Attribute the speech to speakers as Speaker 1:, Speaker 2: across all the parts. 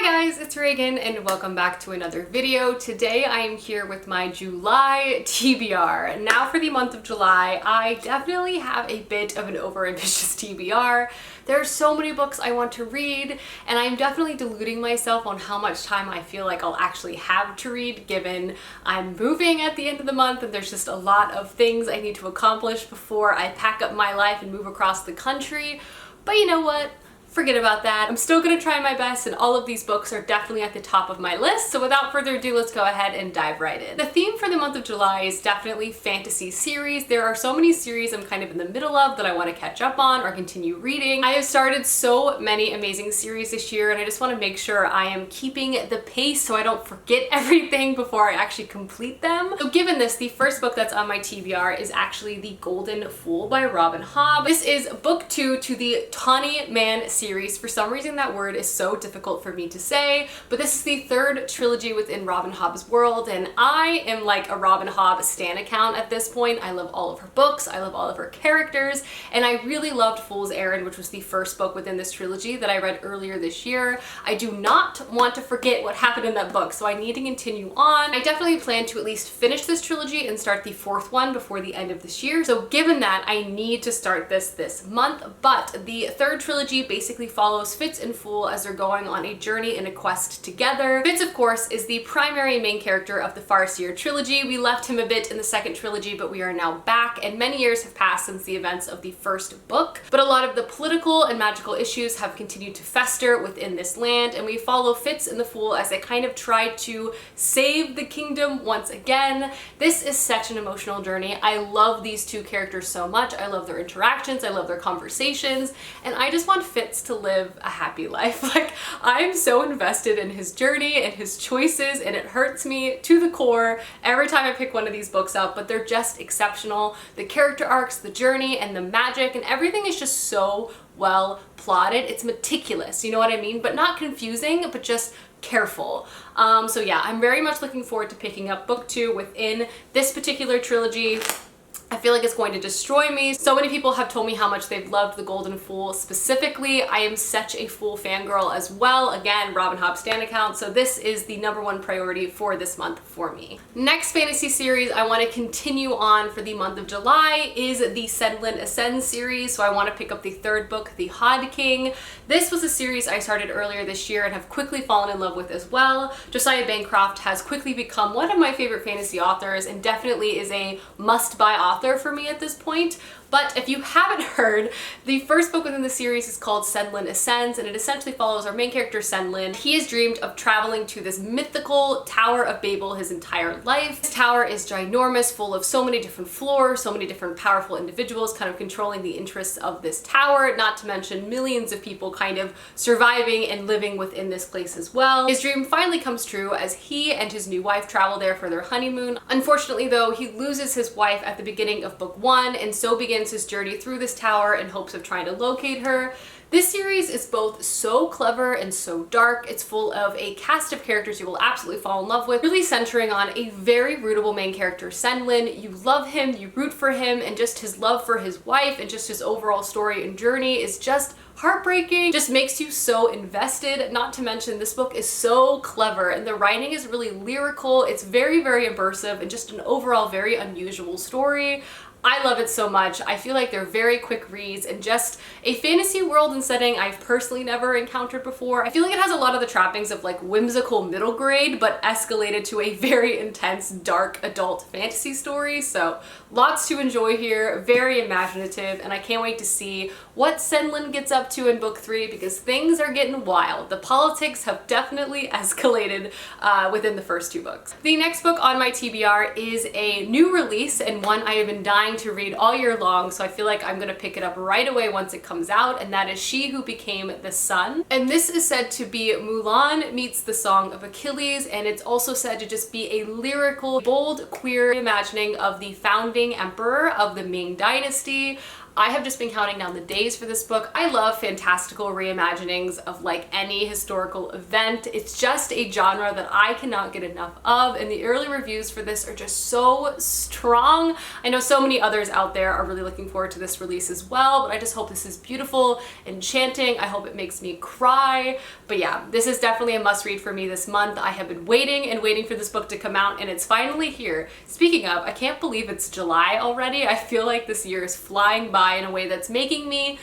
Speaker 1: Hi guys, it's Reagan and welcome back to another video. Today I am here with my July TBR. Now for the month of July, I definitely have a bit of an overambitious TBR. There are so many books I want to read and I'm definitely deluding myself on how much time I feel like I'll actually have to read, given I'm moving at the end of the month and there's just a lot of things I need to accomplish before I pack up my life and move across the country. But you know what? Forget about that. I'm still gonna try my best and all of these books are definitely at the top of my list. So without further ado, let's go ahead and dive right in. The theme for the month of July is definitely fantasy series. There are so many series I'm kind of in the middle of that I want to catch up on or continue reading. I have started so many amazing series this year and I just want to make sure I am keeping the pace so I don't forget everything before I actually complete them. So given this, the first book that's on my TBR is actually The Golden Fool by Robin Hobb. This is book 2 to the Tawny Man series. For some reason that word is so difficult for me to say, but this is the third trilogy within Robin Hobb's world and I am like a Robin Hobb stan account at this point. I love all of her books, I love all of her characters, and I really loved Fool's Errand, which was the first book within this trilogy that I read earlier this year. I do not want to forget what happened in that book, so I need to continue on. I definitely plan to at least finish this trilogy and start the fourth one before the end of this year. So given that, I need to start this month, but the third trilogy basically follows Fitz and Fool as they're going on a journey and a quest together. Fitz, of course, is the primary main character of the Farseer trilogy. We left him a bit in the second trilogy, but we are now back, and many years have passed since the events of the first book. But a lot of the political and magical issues have continued to fester within this land, and we follow Fitz and the Fool as they kind of try to save the kingdom once again. This is such an emotional journey. I love these two characters so much. I love their interactions, I love their conversations, and I just want Fitz to live a happy life. Like, I'm so invested in his journey and his choices, and it hurts me to the core every time I pick one of these books up, but they're just exceptional. The character arcs, the journey, and the magic, and everything is just so well plotted. It's meticulous, you know what I mean? But not confusing, but just careful. So yeah, I'm very much looking forward to picking up book 2 within this particular trilogy. I feel like it's going to destroy me. So many people have told me how much they've loved The Golden Fool specifically. I am such a Fool fangirl as well. Again, Robin Hobb stan account, so this is the #1 priority for this month for me. Next fantasy series I want to continue on for the month of July is the Senlin Ascends series. So I want to pick up the third book, The Hod King. This was a series I started earlier this year and have quickly fallen in love with as well. Josiah Bancroft has quickly become one of my favorite fantasy authors and definitely is a must-buy author for me at this point. But if you haven't heard, the first book within the series is called Senlin Ascends, and it essentially follows our main character Senlin. He has dreamed of traveling to this mythical Tower of Babel his entire life. This tower is ginormous, full of so many different floors, so many different powerful individuals kind of controlling the interests of this tower, not to mention millions of people kind of surviving and living within this place as well. His dream finally comes true as he and his new wife travel there for their honeymoon. Unfortunately though, he loses his wife at the beginning of book 1, and so begins his journey through this tower in hopes of trying to locate her. This series is both so clever and so dark. It's full of a cast of characters you will absolutely fall in love with, really centering on a very rootable main character, Senlin. You love him, you root for him, and just his love for his wife and just his overall story and journey is just heartbreaking, just makes you so invested. Not to mention this book is so clever and the writing is really lyrical. It's very, very immersive and just an overall very unusual story. I love it so much. I feel like they're very quick reads and just a fantasy world and setting I've personally never encountered before. I feel like it has a lot of the trappings of like whimsical middle grade, but escalated to a very intense, dark adult fantasy story. So lots to enjoy here, very imaginative, and I can't wait to see what Senlin gets up to in book 3 because things are getting wild. The politics have definitely escalated within the first 2 books. The next book on my TBR is a new release and one I have been dying to read all year long, so I feel like I'm gonna pick it up right away once it comes out, and that is She Who Became the Sun. And this is said to be Mulan meets the Song of Achilles, and it's also said to just be a lyrical, bold, queer imagining of the founding emperor of the Ming Dynasty. I have just been counting down the days for this book. I love fantastical reimaginings of like any historical event. It's just a genre that I cannot get enough of, and the early reviews for this are just so strong. I know so many others out there are really looking forward to this release as well, but I just hope this is beautiful, enchanting. I hope it makes me cry. But yeah, this is definitely a must read for me this month. I have been waiting and waiting for this book to come out, and it's finally here. Speaking of, I can't believe it's July already. I feel like this year is flying by in a way that's making me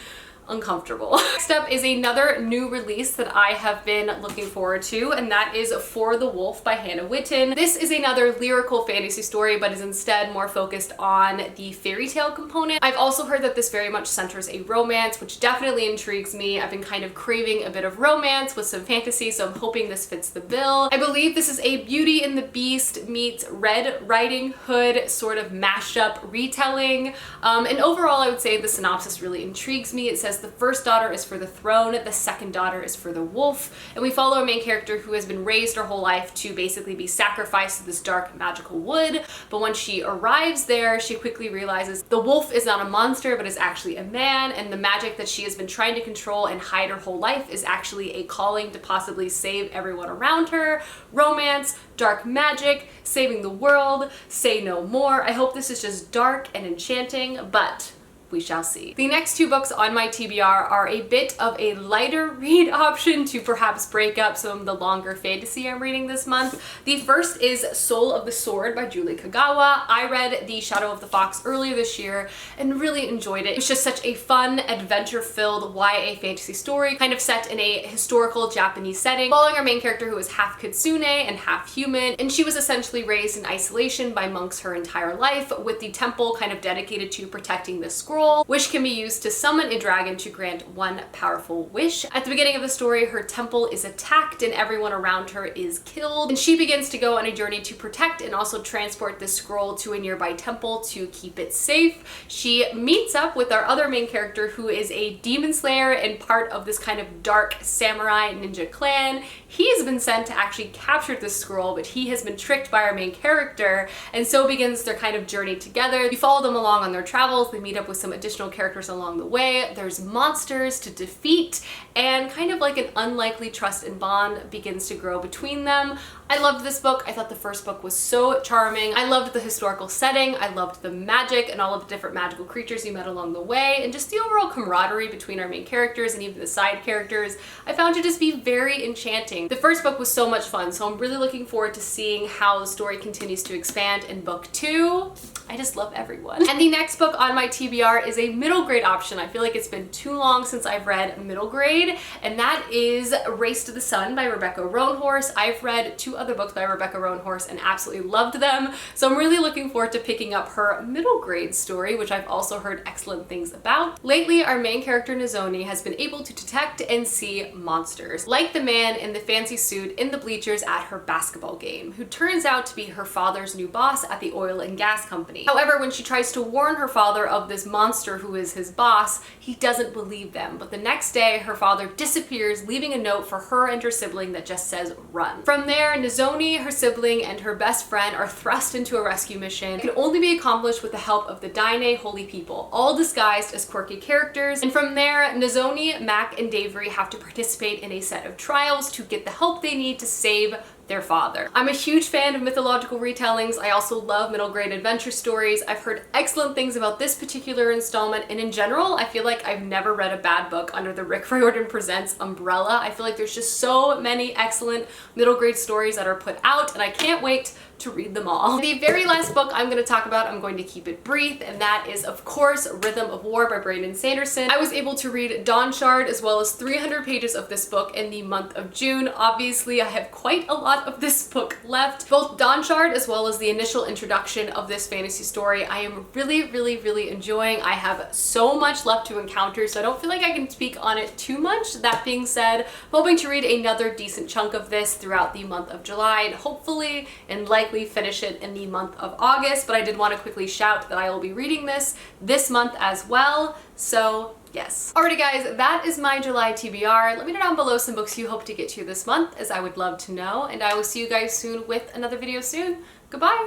Speaker 1: uncomfortable. Next up is another new release that I have been looking forward to, and that is For the Wolf by Hannah Witten. This is another lyrical fantasy story, but is instead more focused on the fairy tale component. I've also heard that this very much centers a romance, which definitely intrigues me. I've been kind of craving a bit of romance with some fantasy, so I'm hoping this fits the bill. I believe this is a Beauty and the Beast meets Red Riding Hood sort of mashup retelling. And overall, I would say the synopsis really intrigues me. It says the first daughter is for the throne, the second daughter is for the wolf, and we follow a main character who has been raised her whole life to basically be sacrificed to this dark magical wood, but when she arrives there, she quickly realizes the wolf is not a monster but is actually a man, and the magic that she has been trying to control and hide her whole life is actually a calling to possibly save everyone around her. Romance, dark magic, saving the world, say no more. I hope this is just dark and enchanting, but we shall see. The next two books on my TBR are a bit of a lighter read option to perhaps break up some of the longer fantasy I'm reading this month. The first is Soul of the Sword by Julie Kagawa. I read The Shadow of the Fox earlier this year and really enjoyed it. It's just such a fun, adventure-filled YA fantasy story, kind of set in a historical Japanese setting, following our main character who is half kitsune and half human, and she was essentially raised in isolation by monks her entire life, with the temple kind of dedicated to protecting the scroll, which can be used to summon a dragon to grant one powerful wish. At the beginning of the story, her temple is attacked and everyone around her is killed, and she begins to go on a journey to protect and also transport the scroll to a nearby temple to keep it safe. She meets up with our other main character, who is a demon slayer and part of this kind of dark samurai ninja clan. He has been sent to actually capture this scroll, but he has been tricked by our main character, and so begins their kind of journey together. You follow them along on their travels. They meet up with some additional characters along the way. There's monsters to defeat, and kind of like an unlikely trust and bond begins to grow between them. I loved this book. I thought the first book was so charming. I loved the historical setting. I loved the magic and all of the different magical creatures you met along the way, and just the overall camaraderie between our main characters and even the side characters. I found it to just be very enchanting. The first book was so much fun, so I'm really looking forward to seeing how the story continues to expand in book 2. I just love everyone. And the next book on my TBR is a middle grade option. I feel like it's been too long since I've read middle grade, and that is Race to the Sun by Rebecca Roanhorse. I've read 2 other books by Rebecca Roanhorse and absolutely loved them, so I'm really looking forward to picking up her middle grade story, which I've also heard excellent things about. Lately, our main character Nozomi has been able to detect and see monsters, like the man in the fancy suit in the bleachers at her basketball game, who turns out to be her father's new boss at the oil and gas company. However, when she tries to warn her father of this monster who is his boss, he doesn't believe them, but the next day her father disappears, leaving a note for her and her sibling that just says run. From there, Nozomi, her sibling, and her best friend are thrust into a rescue mission. It can only be accomplished with the help of the Daine Holy People, all disguised as quirky characters, and from there, Nozomi, Mac, and Davery have to participate in a set of trials to get the help they need to save their father. I'm a huge fan of mythological retellings. I also love middle grade adventure stories. I've heard excellent things about this particular installment, and in general, I feel like I've never read a bad book under the Rick Riordan Presents umbrella. I feel like there's just so many excellent middle grade stories that are put out, and I can't wait to read them all. The very last book I'm going to talk about, I'm going to keep it brief, and that is, of course, Rhythm of War by Brandon Sanderson. I was able to read Dawn Shard as well as 300 pages of this book in the month of June. Obviously, I have quite a lot of this book left. Both Dawn Shard as well as the initial introduction of this fantasy story, I am really enjoying. I have so much left to encounter, so I don't feel like I can speak on it too much. That being said, I'm hoping to read another decent chunk of this throughout the month of July, and hopefully and likely finish it in the month of August, but I did want to quickly shout that I will be reading this month as well, so yes. Alrighty guys, that is my July TBR. Let me know down below some books you hope to get to this month, as I would love to know, and I will see you guys soon with another video soon. Goodbye!